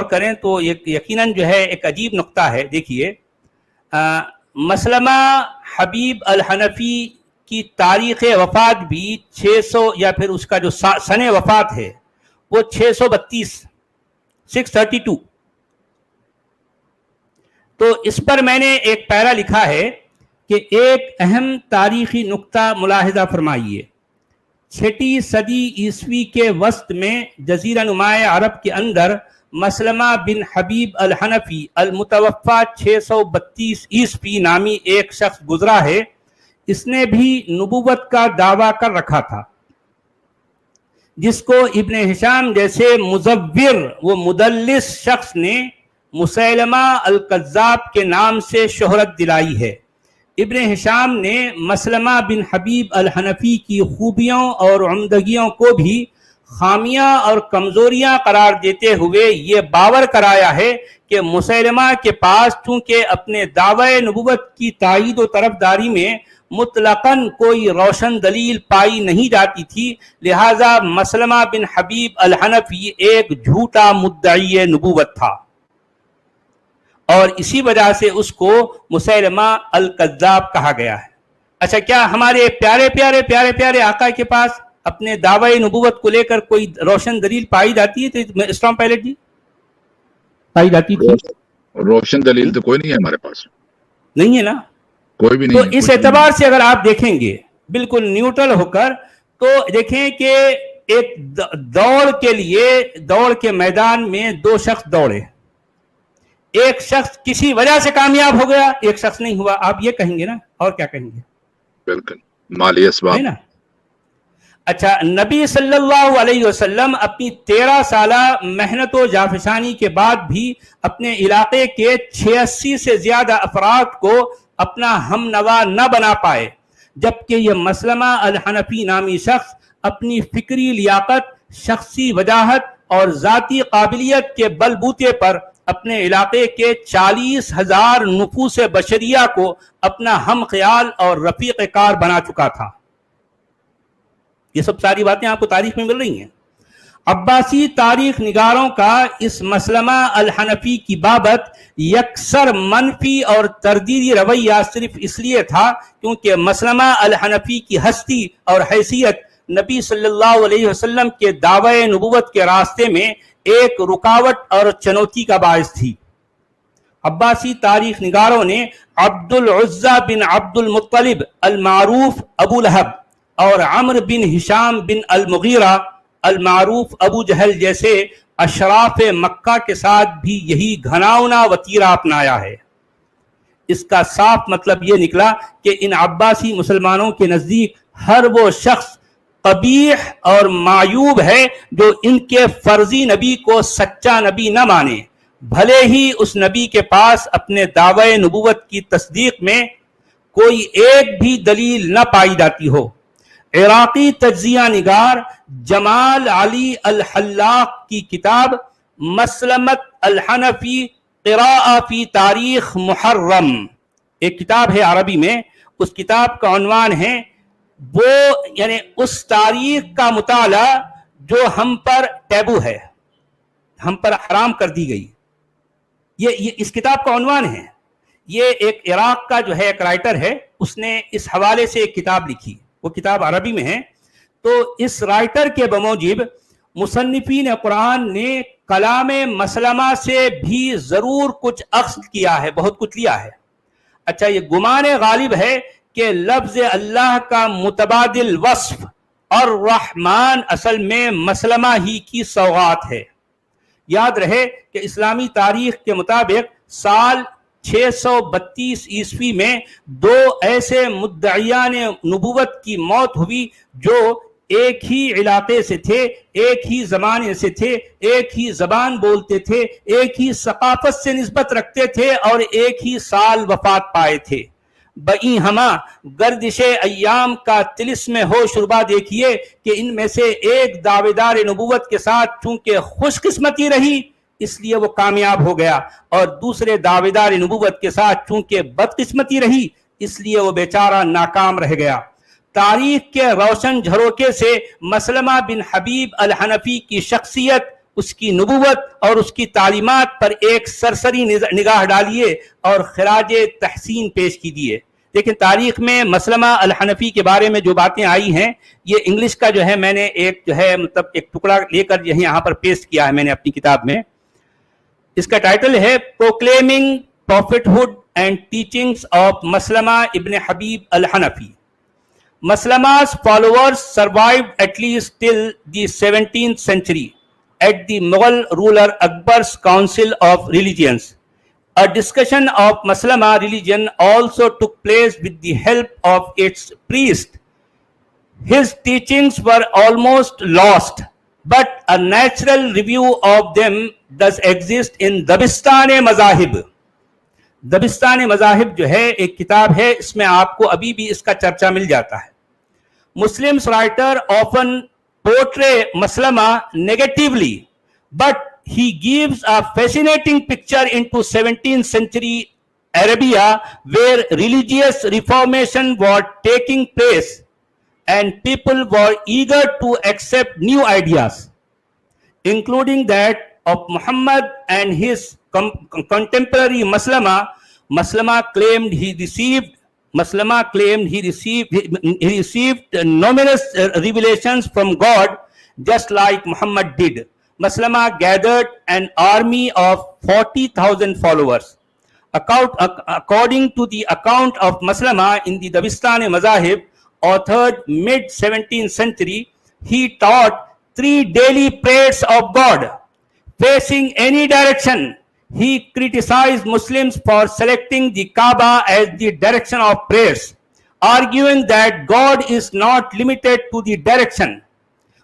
کریں تو یقیناً جو ہے ایک عجیب نقطہ ہے. دیکھیے مسلمہ حبیب الحنفی کی تاریخ وفات بھی 600 یا پھر اس کا جو سن وفات ہے وہ 632. تو اس پر میں نے ایک پیرا لکھا ہے کہ ایک اہم تاریخی نقطہ ملاحظہ فرمائیے. 6 صدی عیسوی کے وسط میں جزیرہ نماء عرب کے اندر مسلمہ بن حبیب الحنفی المتوفا 632 عیسوی نامی ایک شخص گزرا ہے. اس نے بھی نبوت کا دعویٰ کر رکھا تھا، جس کو ابن ہشام جیسے مزور و مدلس شخص نے مسیلمہ الکذاب کے نام سے شہرت دلائی ہے. ابن ہشام نے مسلمہ بن حبیب الحنفی کی خوبیوں اور عمدگیوں کو بھی خامیاں اور کمزوریاں قرار دیتے ہوئے یہ باور کرایا ہے کہ مسیلمہ کے پاس چونکہ اپنے دعوی نبوت کی تائید و طرفداری میں مطلقاً کوئی روشن دلیل پائی نہیں جاتی تھی، لہذا مسلمہ بن حبیب الحنفی ایک جھوٹا مدعی نبوت تھا اور اسی وجہ سے اس کو مسیلمہ الکذاب کہا گیا ہے. اچھا، کیا ہمارے پیارے پیارے پیارے پیارے آقا کے پاس اپنے دعوی نبوت کو لے کر کوئی روشن دلیل پائی جاتی ہے؟ تو اسلام پائلٹ جی پائی جاتی تھی؟ روشن دلیل تو کوئی نہیں ہے ہمارے پاس، نہیں ہے نا، کوئی بھی نہیں. تو اس اعتبار سے اگر آپ دیکھیں گے بالکل نیوٹرل ہو کر تو دیکھیں کہ ایک دوڑ کے لیے دوڑ کے میدان میں 2 شخص دوڑے، ایک شخص کسی وجہ سے کامیاب ہو گیا، ایک شخص نہیں ہوا. آپ یہ کہیں گے نا، اور کیا کہیں گے؟ بالکل مالی اسباب ہے نا. اچھا، نبی صلی اللہ علیہ وسلم اپنی 13 سالہ محنت و جافشانی کے بعد بھی اپنے علاقے کے 86 سے زیادہ افراد کو اپنا ہم نوا نہ بنا پائے، جبکہ یہ مسلمہ الحنفی نامی شخص اپنی فکری لیاقت، شخصی وجاہت اور ذاتی قابلیت کے بل بوتے پر اپنے علاقے کے 40,000 نفوس بشریہ کو اپنا ہم خیال اور رفیق کار بنا چکا تھا. یہ سب ساری باتیں آپ کو تاریخ میں مل رہی ہیں. عباسی تاریخ نگاروں کا اس مسلمہ الحنفی کی بابت یکسر منفی اور تردیدی رویہ صرف اس لیے تھا کیونکہ مسلمہ الحنفی کی ہستی اور حیثیت نبی صلی اللہ علیہ وسلم کے دعوی نبوت کے راستے میں ایک رکاوٹ اور چنوتی کا باعث تھی. عباسی تاریخ نگاروں نے عبد العزہ بن عبد المطلب المعروف ابو لہب اور عمرو بن ہشام بن المغیرہ المعروف ابو جہل جیسے اشراف مکہ کے ساتھ بھی یہی گھناؤنا وتیرہ اپنایا ہے. اس کا صاف مطلب یہ نکلا کہ ان عباسی مسلمانوں کے نزدیک ہر وہ شخص قبیح اور معیوب ہے جو ان کے فرضی نبی کو سچا نبی نہ مانے، بھلے ہی اس نبی کے پاس اپنے دعوی نبوت کی تصدیق میں کوئی ایک بھی دلیل نہ پائی جاتی ہو. عراقی تجزیہ نگار جمال علی الحلاق کی کتاب مسلمت الحنفی قراءہ فی تاریخ محرم، ایک کتاب ہے عربی میں، اس کتاب کا عنوان ہے وہ یعنی اس تاریخ کا مطالعہ جو ہم پر ٹیبو ہے، ہم پر حرام کر دی گئی. یہ اس کتاب کا عنوان ہے. یہ ایک عراق کا جو ہے ایک رائٹر ہے، اس نے اس حوالے سے ایک کتاب لکھی، وہ کتاب عربی میں ہے. تو اس رائٹر کے بموجب مصنفین قرآن نے کلام مسلمہ سے بھی ضرور کچھ اخذ کیا ہے، بہت کچھ لیا ہے. اچھا، یہ گمان غالب ہے کہ لفظ اللہ کا متبادل وصف اور رحمان اصل میں مسلمہ ہی کی سوغات ہے. یاد رہے کہ اسلامی تاریخ کے مطابق سال 632 عیسوی میں 2 ایسے مدعیان نبوت کی موت ہوئی جو ایک ہی علاقے سے تھے، ایک ہی زمانے سے تھے، ایک ہی زبان بولتے تھے، ایک ہی ثقافت سے نسبت رکھتے تھے اور ایک ہی سال وفات پائے تھے. بئی ہما گردش ایام کا طلسم ہوش ربا دیکھیے کہ ان میں سے ایک دعویدار نبوت کے ساتھ چونکہ خوش قسمتی رہی اس لیے وہ کامیاب ہو گیا، اور دوسرے دعویدار نبوت کے ساتھ چونکہ بدقسمتی رہی اس لیے وہ بیچارہ ناکام رہ گیا. تاریخ کے روشن جھروکے سے مسلمہ بن حبیب الحنفی کی شخصیت اس کی نبوت اور اس کی تعلیمات پر ایک سرسری نگاہ ڈالیے اور خراج تحسین پیش کیجیے. لیکن تاریخ میں مسلمہ الحنفی کے بارے میں جو باتیں آئی ہیں یہ انگلش کا جو ہے میں نے ایک ٹکڑا لے کر یہاں پر پیسٹ کیا ہے میں نے اپنی کتاب میں. اس کا ٹائٹل ہے پروکلیمنگ پروفٹہڈ اینڈ ٹیچنگز آف مسلمہ ابن حبیب الحنفی. Maslama's followers survived at least till the 17th century at the Mughal ruler Akbar's Council of Religions. A discussion of Maslama religion also took place with the help of its priest. His teachings were almost lost, but a natural review of them does exist in Dabistan-e-Mazahib. Dabistan-e-Mazahib جو ہے ایک کتاب ہے, اس میں آپ کو ابھی بھی اس کا چرچا مل جاتا ہے. Muslims writer often portray Maslama negatively, but he gives a fascinating picture into 17th century Arabia where religious reformation was taking place and people were eager to accept new ideas, including that of Muhammad and his contemporary Maslama. Maslama claimed he received numerous revelations from God, just like Muhammad did. Maslama gathered an army of 40,000 followers. According to the account of Maslama in the Dabistan-e-Mazahib, authored mid-17th century, he taught 3 daily prayers of God, facing any direction. He criticized Muslims for selecting the Kaaba as the direction of prayers, arguing that God is not limited to the direction.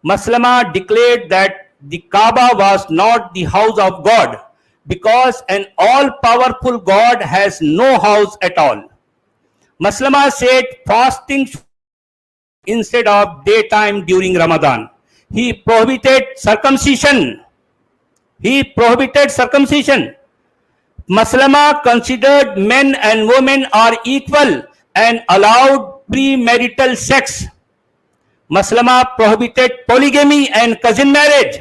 Maslama declared that the Kaaba was not the house of God because an all-powerful God has no house at all. Maslama said fasting instead of daytime during Ramadan. He prohibited circumcision. Maslama considered men and women are equal and allowed premarital sex. Maslama prohibited polygamy and cousin marriage.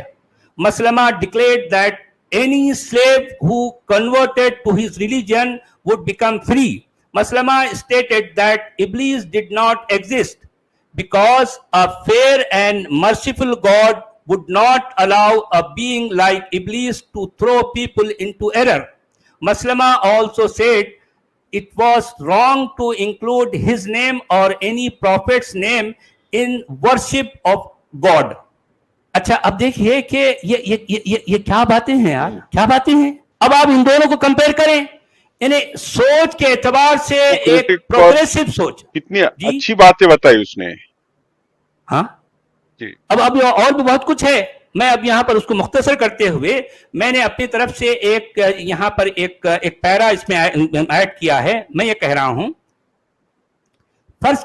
Maslama declared that any slave who converted to his religion would become free. Maslama stated that Iblis did not exist because a fair and merciful God would not allow a being like Iblis to throw people into error. Maslama also said it was wrong to include his name or any prophet's name in worship of God. اچھا اب دیکھیے کہ یہ کیا باتیں ہیں یار, کیا باتیں ہیں. اب آپ ان دونوں کو کمپیئر کریں, یعنی سوچ کے اعتبار سے ایک پروگریسو سوچ. کتنی اچھی باتیں بتائی اس نے. ہاں اب اور بھی بہت کچھ ہے. میں اب یہاں پر اس کو مختصر کرتے ہوئے میں نے اپنی طرف سے ایک یہاں پر ایک پیرا اس میں ایڈ کیا ہے. میں یہ کہہ رہا ہوں, فرض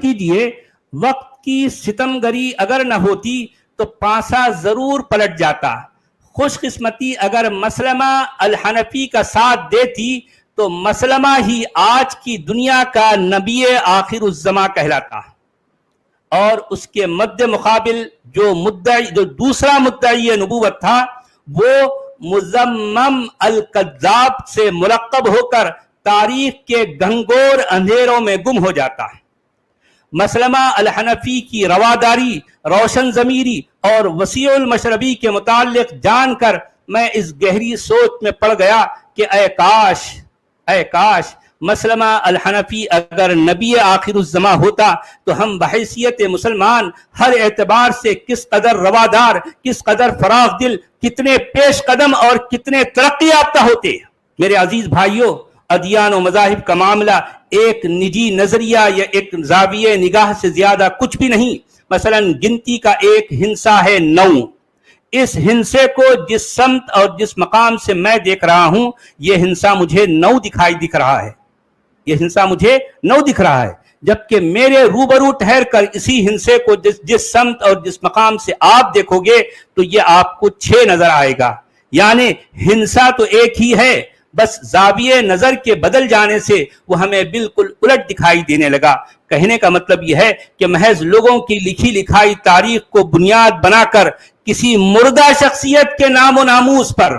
کیجئے وقت کی ستمگری اگر نہ ہوتی تو پانسا ضرور پلٹ جاتا. خوش قسمتی اگر مسلمہ الحنفی کا ساتھ دیتی تو مسلمہ ہی آج کی دنیا کا نبی آخر الزماں کہلاتا. اور اس کے مد مقابل جو دوسرا مدعی نبوت تھا وہ مذمم الکذاب سے ملقب ہو کر تاریخ کے گھنگور اندھیروں میں گم ہو جاتا ہے. مسلمہ الحنفی کی رواداری, روشن ضمیری اور وسیع المشربی کے متعلق جان کر میں اس گہری سوچ میں پڑ گیا کہ اے کاش مسلمہ الحنفی اگر نبی آخر الزماں ہوتا تو ہم بحیثیت مسلمان ہر اعتبار سے کس قدر روادار, کس قدر فراخ دل, کتنے پیش قدم اور کتنے ترقی یافتہ ہوتے. میرے عزیز بھائیوں, ادیان و مذاہب کا معاملہ ایک نجی نظریہ یا ایک زاویہ نگاہ سے زیادہ کچھ بھی نہیں. مثلا گنتی کا ایک ہنسا ہے 9. اس ہنسے کو جس سمت اور جس مقام سے میں دیکھ رہا ہوں یہ ہنسا مجھے 9 دکھ رہا ہے. یہ ہنسا مجھے 9 دکھ رہا ہے, جبکہ میرے روبرو ٹھہر کر اسی ہنسے کو جس سمت اور جس مقام سے آپ دیکھو گے تو یہ آپ کو 6 نظر آئے گا. یعنی ہنسا تو ایک ہی ہے, بس زاویہ نظر کے بدل جانے سے وہ ہمیں بالکل الٹ دکھائی دینے لگا. کہنے کا مطلب یہ ہے کہ محض لوگوں کی لکھی لکھائی تاریخ کو بنیاد بنا کر کسی مردہ شخصیت کے نام و ناموس پر،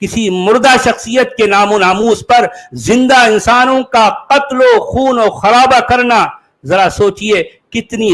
کسی مردہ شخصیت کے نام و ناموس پر زندہ انسانوں کا قتل و خون و خرابہ کرنا، ذرا سوچئے کتنی